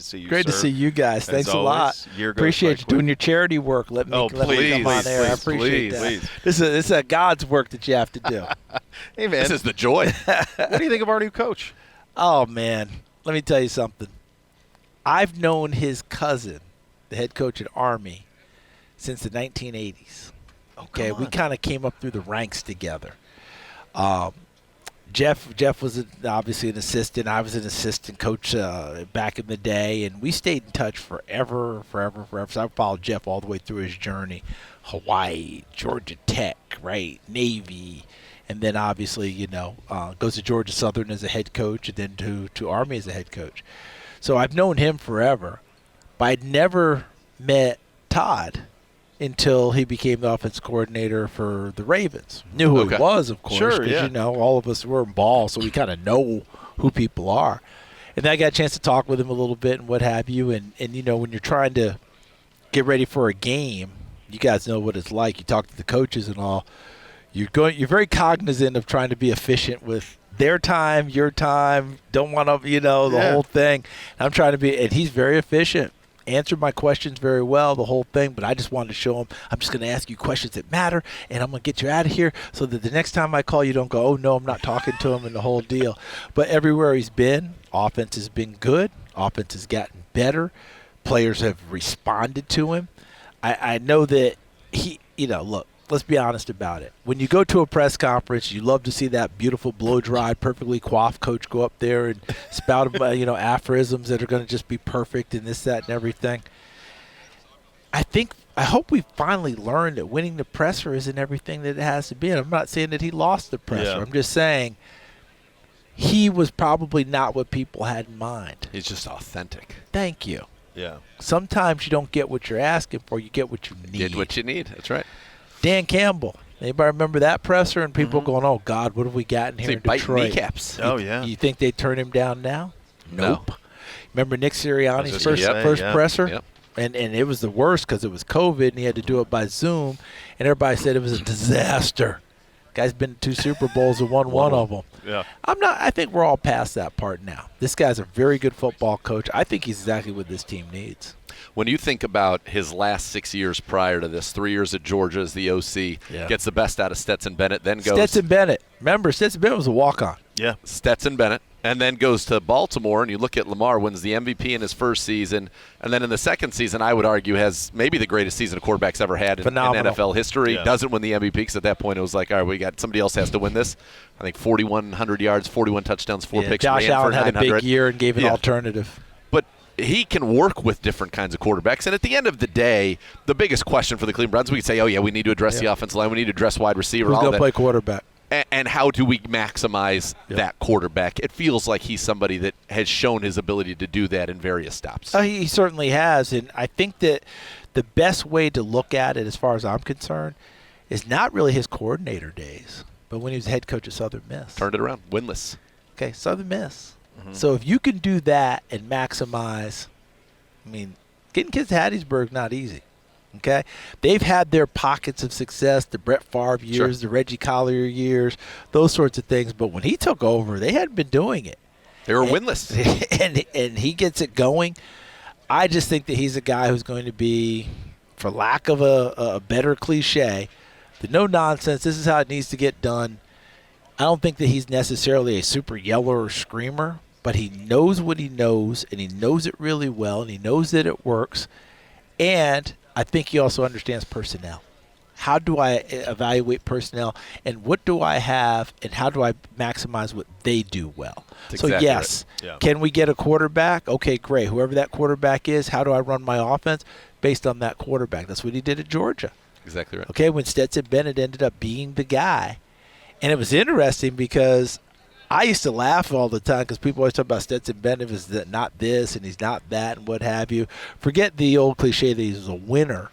see you, Great to see you guys. Thanks a lot. Appreciate you doing your charity work. Let me come on there. I appreciate that. Please. This is a God's work that you have to do. Hey, man. This is the joy. What do you think of our new coach? Oh, man. Let me tell you something. I've known his cousin, the head coach at Army, since the 1980s. Okay, we kind of came up through the ranks together. Jeff was obviously an assistant. I was an assistant coach back in the day, and we stayed in touch forever. So I followed Jeff all the way through his journey. Hawaii, Georgia Tech, right, Navy, and then obviously, goes to Georgia Southern as a head coach and then to Army as a head coach. So I've known him forever, but I'd never met Todd until he became the offense coordinator for the Ravens. Knew who he was, of course, because, all of us were in ball, so we kind of know who people are. And I got a chance to talk with him a little bit and what have you. And when you're trying to get ready for a game, you guys know what it's like. You talk to the coaches and all. You're very cognizant of trying to be efficient with their time, your time, don't want to, the whole thing. I'm trying to be – and he's very efficient. Answered my questions very well, the whole thing, but I just wanted to show him I'm just going to ask you questions that matter, and I'm going to get you out of here so that the next time I call you don't go, oh, no, I'm not talking to him and the whole deal. But everywhere he's been, offense has been good. Offense has gotten better. Players have responded to him. I know that he, look, let's be honest about it. When you go to a press conference, you love to see that beautiful blow-dried, perfectly coiffed coach go up there and spout, aphorisms that are going to just be perfect and this, that, and everything. I hope we finally learned that winning the presser isn't everything that it has to be. And I'm not saying that he lost the presser. Yeah. I'm just saying he was probably not what people had in mind. He's just authentic. Thank you. Yeah. Sometimes you don't get what you're asking for. You get what you need. Get what you need. That's right. Dan Campbell. Anybody remember that presser? And people going, oh, God, what have we got in here in Detroit? Kneecaps. You think they turn him down now? Nope. No. Remember Nick Sirianni's first presser? Yep. And it was the worst because it was COVID, and he had to do it by Zoom, and everybody said it was a disaster. Guy's been to 2 Super Bowls and won one of them. Yeah. I think we're all past that part now. This guy's a very good football coach. I think he's exactly what this team needs. When you think about his last 6 years prior to this, 3 years at Georgia as the OC, gets the best out of Stetson Bennett, then goes – Stetson Bennett. Remember, Stetson Bennett was a walk-on. Yeah. Stetson Bennett. And then goes to Baltimore, and you look at Lamar, wins the MVP in his first season. And then in the second season, I would argue, has maybe the greatest season a quarterback's ever had in NFL history. Yeah. Doesn't win the MVP because at that point it was like, all right, we got somebody else has to win this. I think 4,100 yards, 41 touchdowns, 4 picks. Josh Allen had a big year and gave an alternative. But he can work with different kinds of quarterbacks. And at the end of the day, the biggest question for the Cleveland Browns, we could say, oh, yeah, we need to address the offensive line. We need to address wide receiver. Who's going to play quarterback? And how do we maximize that quarterback? It feels like he's somebody that has shown his ability to do that in various stops. He certainly has. And I think that the best way to look at it, as far as I'm concerned, is not really his coordinator days, but when he was head coach at Southern Miss. Turned it around. Winless. Okay, Southern Miss. Mm-hmm. So if you can do that and maximize, getting kids to Hattiesburg not easy. Okay, they've had their pockets of success, the Brett Favre years, the Reggie Collier years, those sorts of things. But when he took over, they hadn't been doing it. They were winless. And he gets it going. I just think that he's a guy who's going to be, for lack of a better cliche, the no-nonsense, this is how it needs to get done. I don't think that he's necessarily a super yeller or screamer, but he knows what he knows, and he knows it really well, and he knows that it works. And I think he also understands personnel. How do I evaluate personnel, and what do I have, and how do I maximize what they do well? That's so, exactly yes, right. Can we get a quarterback? Okay, great. Whoever that quarterback is, how do I run my offense based on that quarterback? That's what he did at Georgia. Exactly right. Okay, when Stetson Bennett ended up being the guy. And it was interesting because I used to laugh all the time because people always talk about Stetson Bennett is not this and he's not that and what have you. Forget the old cliche that he's a winner.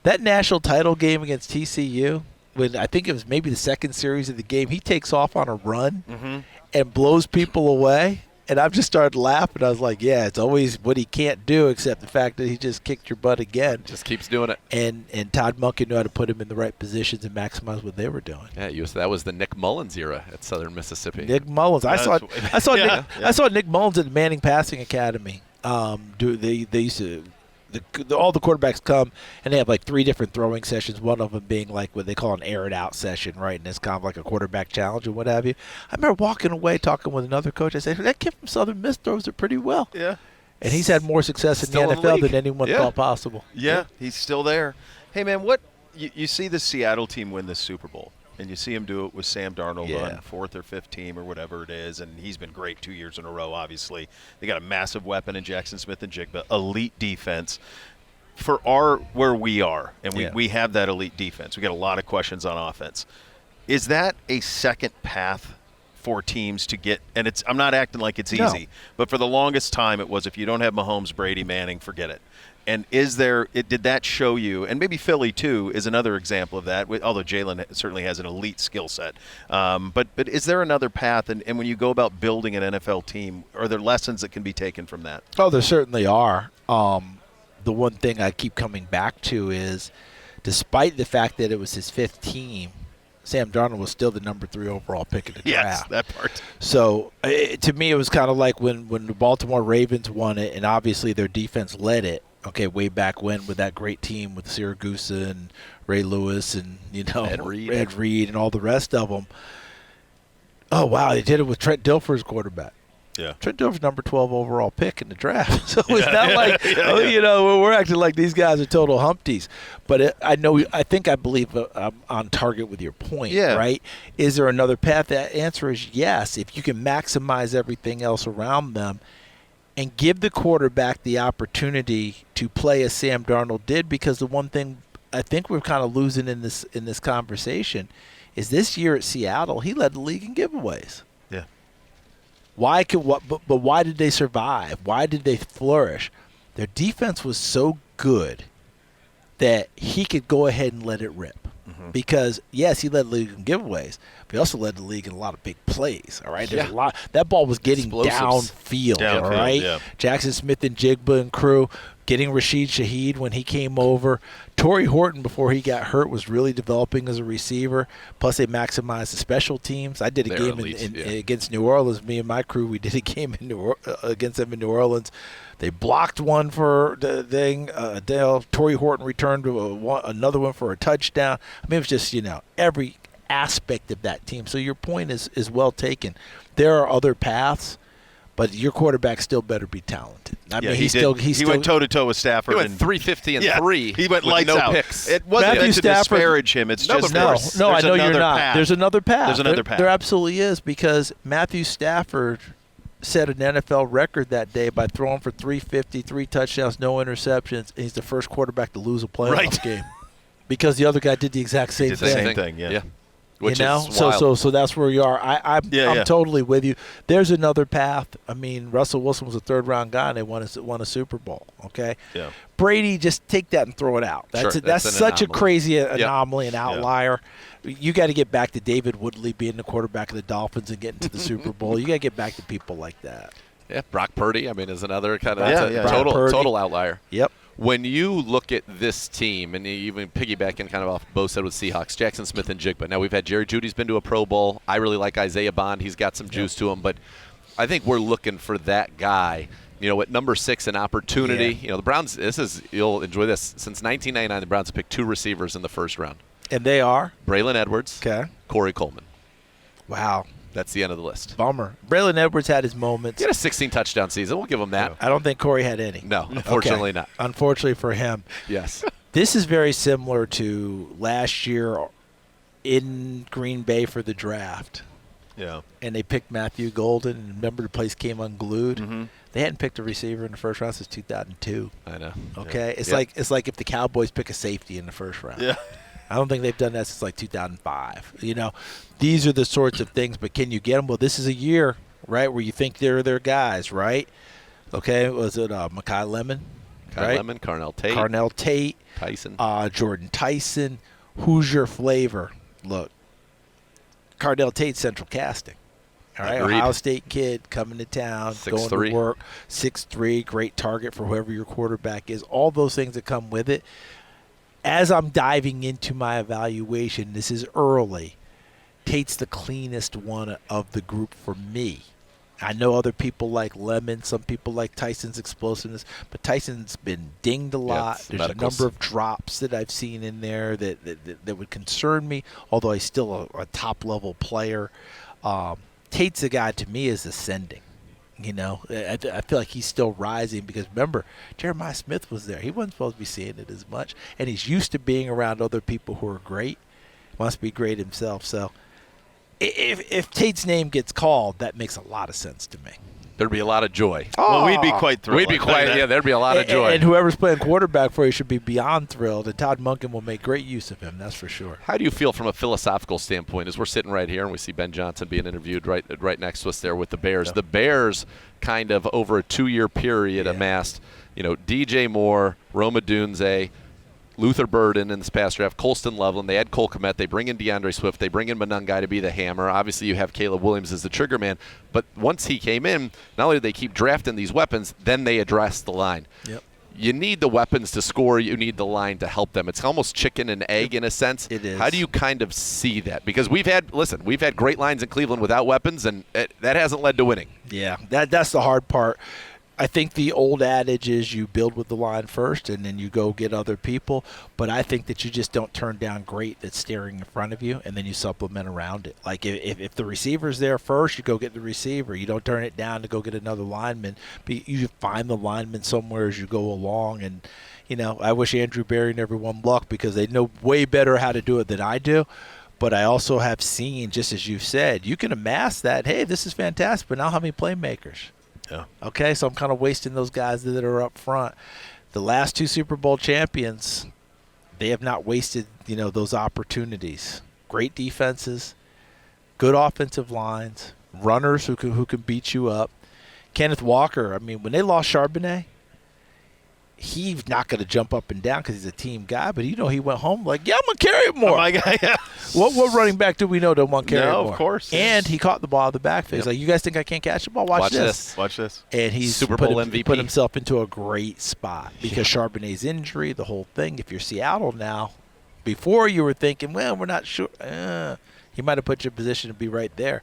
That national title game against TCU, when I think it was maybe the second series of the game, he takes off on a run and blows people away. And I've just started laughing. I was like, yeah, it's always what he can't do except the fact that he just kicked your butt again. Just keeps doing it. And Todd Monken knew how to put him in the right positions and maximize what they were doing. Yeah, that was the Nick Mullins era at Southern Mississippi. Nick Mullins. I saw Nick Mullins at the Manning Passing Academy They used to. All the quarterbacks come and they have like 3 different throwing sessions. One of them being like what they call an air it out session, right? And it's kind of like a quarterback challenge or what have you. I remember walking away talking with another coach. I said, that kid from Southern Miss throws it pretty well. Yeah. And he's had more success in the NFL than anyone thought possible. Yeah, he's still there. Hey, man, what you see the Seattle team win the Super Bowl, and you see him do it with Sam Darnold on 4th or 5th team or whatever it is, and he's been great 2 years in a row, obviously. They got a massive weapon in Jackson Smith and Jigba, elite defense. For where we are, and we have that elite defense, we got a lot of questions on offense. Is that a second path for teams to get, and I'm not acting like it's easy, but for the longest time it was, if you don't have Mahomes, Brady, Manning, forget it. And did that show you, and maybe Philly too is another example of that, although Jalen certainly has an elite skill set. But is there another path, and when you go about building an NFL team, are there lessons that can be taken from that? Oh, there certainly are. The one thing I keep coming back to is, despite the fact that it was his 5th team, Sam Darnold was still the number 3 overall pick in the draft. Yes, that part. So to me, it was kind of like when the Baltimore Ravens won it, and obviously their defense led it. Okay, way back when with that great team with Siragusa and Ray Lewis and Ed Reed and all the rest of them. Oh wow, they did it with Trent Dilfer as quarterback. Yeah. Trent Dilfer's number 12 overall pick in the draft. So it's not like, we're acting like these guys are total humpties. But I believe I'm on target with your point, right? Is there another path? The answer is yes. If you can maximize everything else around them and give the quarterback the opportunity to play as Sam Darnold did, because the one thing I think we're kind of losing in this conversation is this year at Seattle, he led the league in giveaways. But why did they survive? Why did they flourish? Their defense was so good that he could go ahead and let it rip. Mm-hmm. Because, yes, he led the league in giveaways, but he also led the league in a lot of big plays, all right? There's a lot. That ball was getting downfield, all right? Yeah. Jackson Smith and Jigba and crew, getting Rashid Shaheed when he came over. Torrey Horton, before he got hurt, was really developing as a receiver. Plus, they maximized the special teams. I did a game against New Orleans. Me and my crew, we did a game against them in New Orleans. They blocked one for the thing. Torrey Horton returned to another one for a touchdown. I mean, it was just, every aspect of that team. So your point is well taken. There are other paths, but your quarterback still better be talented. I mean, he went toe-to-toe with Stafford. He went 350 and 3. He went lights out. Picks. It wasn't meant to disparage him. It's just no, I know you're not. Path. There's another path. There's another path. There absolutely is, because Matthew Stafford set an NFL record that day by throwing for 350, 3 touchdowns, no interceptions, and he's the first quarterback to lose a playoff game because the other guy did the exact same thing. Same thing, yeah. Which is wild. So that's where you are. I'm totally with you. There's another path. I mean, Russell Wilson was a 3rd-round guy, and they won a Super Bowl. Okay. Yeah. Brady, just take that and throw it out. That's such a crazy anomaly, an outlier. You got to get back to David Woodley being the quarterback of the Dolphins and getting to the Super Bowl. You got to get back to people like that. Yeah, Brock Purdy, is another kind of total outlier. Yep. When you look at this team, and you even piggybacking kind of off Beau said with Seahawks, Jackson Smith and Jigba. Now we've had Jerry Jeudy's been to a Pro Bowl. I really like Isaiah Bond. He's got some juice to him, but I think we're looking for that guy. At number 6, an opportunity. The Browns. You'll enjoy this. Since 1999, the Browns have picked 2 receivers in the 1st round. And they are Braylon Edwards, Corey Coleman. Wow. That's the end of the list. Bummer. Braylon Edwards had his moments. He had a 16-touchdown season. We'll give him that. I don't think Corey had any. No, unfortunately not. Unfortunately for him. Yes. This is very similar to last year in Green Bay for the draft. Yeah. And they picked Matthew Golden, and remember the place came unglued? Mm-hmm. They hadn't picked a receiver in the 1st round since 2002. I know. Okay? Yeah. It's like if the Cowboys pick a safety in the 1st round. Yeah. I don't think they've done that since 2005. These are the sorts of things, but can you get them? Well, this is a year, right, where you think they're their guys, right? Okay, was it Mekhi Lemon? Lemon, Carnell Tate. Tyson. Jordan Tyson. Who's your flavor? Look, Carnell Tate, Central Casting. All right, Agreed. Ohio State kid coming to town, 6'3". going to work, 6'3", great target for whoever your quarterback is. All those things that come with it. As I'm diving into my evaluation, this is early. Tate's the cleanest one of the group for me. I know other people like Lemon. Some people like Tyson's explosiveness. But Tyson's been dinged a lot. There's medicals. a number of drops that I've seen in there that would concern me, although he's still a top-level player. Tate's a guy, to me, is ascending. You know, I feel like he's still rising because, remember, Jeremiah Smith was there. He wasn't supposed to be seeing it as much. And he's used to being around other people who are great. Must be great himself. So if Tate's name gets called, that makes a lot of sense to me. There'd be a lot of joy. Well, we'd be quite thrilled. We'd be quite, yeah, there'd be a lot of joy. And whoever's playing quarterback for you should be beyond thrilled. And Todd Monken will make great use of him, that's for sure. How do you feel from a philosophical standpoint as we're sitting right here and we see Ben Johnson being interviewed right next to us there with the Bears? Yeah. The Bears kind of over a 2-year period amassed, DJ Moore, Roma Dunze, Luther Burden in this past draft, Colston Loveland. They had Cole Kmet. They bring in DeAndre Swift. They bring in Monungai to be the hammer. Obviously, you have Caleb Williams as the trigger man. But once he came in, not only did they keep drafting these weapons, then they addressed the line. Yep. You need the weapons to score. You need the line to help them. It's almost chicken and egg in a sense. It is. How do you kind of see that? Because we've had great lines in Cleveland without weapons, and that hasn't led to winning. Yeah, that's the hard part. I think the old adage is you build with the line first and then you go get other people. But I think that you just don't turn down great that's staring in front of you and then you supplement around it. Like if the receiver's there first, you go get the receiver. You don't turn it down to go get another lineman. You find the lineman somewhere as you go along. And, I wish Andrew Berry and everyone luck because they know way better how to do it than I do. But I also have seen, just as you've said, you can amass that, hey, this is fantastic, but now how many playmakers? Yeah. Okay, so I'm kind of wasting those guys that are up front. The last 2 Super Bowl champions, they have not wasted, those opportunities. Great defenses, good offensive lines, runners who can beat you up. Kenneth Walker, when they lost Charbonnet, he's not going to jump up and down because he's a team guy, but he went home like, yeah, I'm going to carry it more. Oh, my God, yeah. What running back do we know don't want to carry it more? No, of course. And he caught the ball out of the backfield. He's like, you guys think I can't catch the ball? Watch this. Watch this. And he's Super Bowl MVP. Put himself into a great spot because Charbonnet's injury, the whole thing. If you're Seattle now, before you were thinking, well, we're not sure. He might have put you in position to be right there.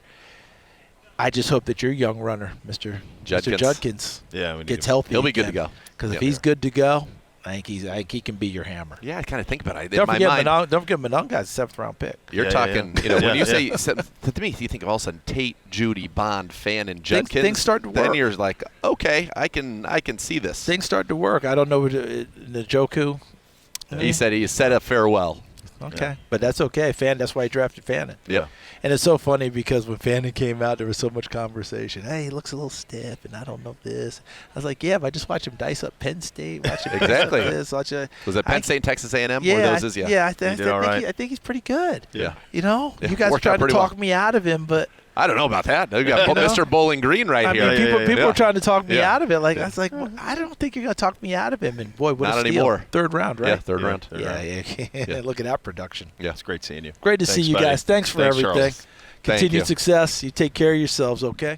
I just hope that your young runner, Mr. Judkins, gets healthy. He'll be good to go. Because if he's good to go, I think he can be your hammer. Yeah, I kind of think about it. Don't forget Monunga's a 7th-round pick. You're talking, when you say, to me, you think of all of a sudden Tate, Judy, Bond, Fan, and Judkins. Things start to work. Then you're like, okay, I can see this. Things start to work. I don't know Njoku. He said he said a farewell. Okay, but that's okay. That's why he drafted Fannin. Yeah. And it's so funny because when Fannin came out, there was so much conversation. Hey, he looks a little stiff, and I don't know this. I was like, yeah, but I just watch him dice up Penn State. Watch him exactly. This, was that Penn State and Texas A&M? Yeah, or those I think he's pretty good. Yeah. You guys are trying to talk me out of him, but I don't know about that. You got Mr. Bowling Green right here. People are trying to talk me out of it. Like I was like, well, I don't think you're going to talk me out of him. And boy, what not a steal. Anymore. 3rd round, right? Yeah, third round. Yeah. Look at that production. Yeah, it's great seeing you. Great to see you guys. Thanks for everything. Charles. Continued success. You take care of yourselves, okay?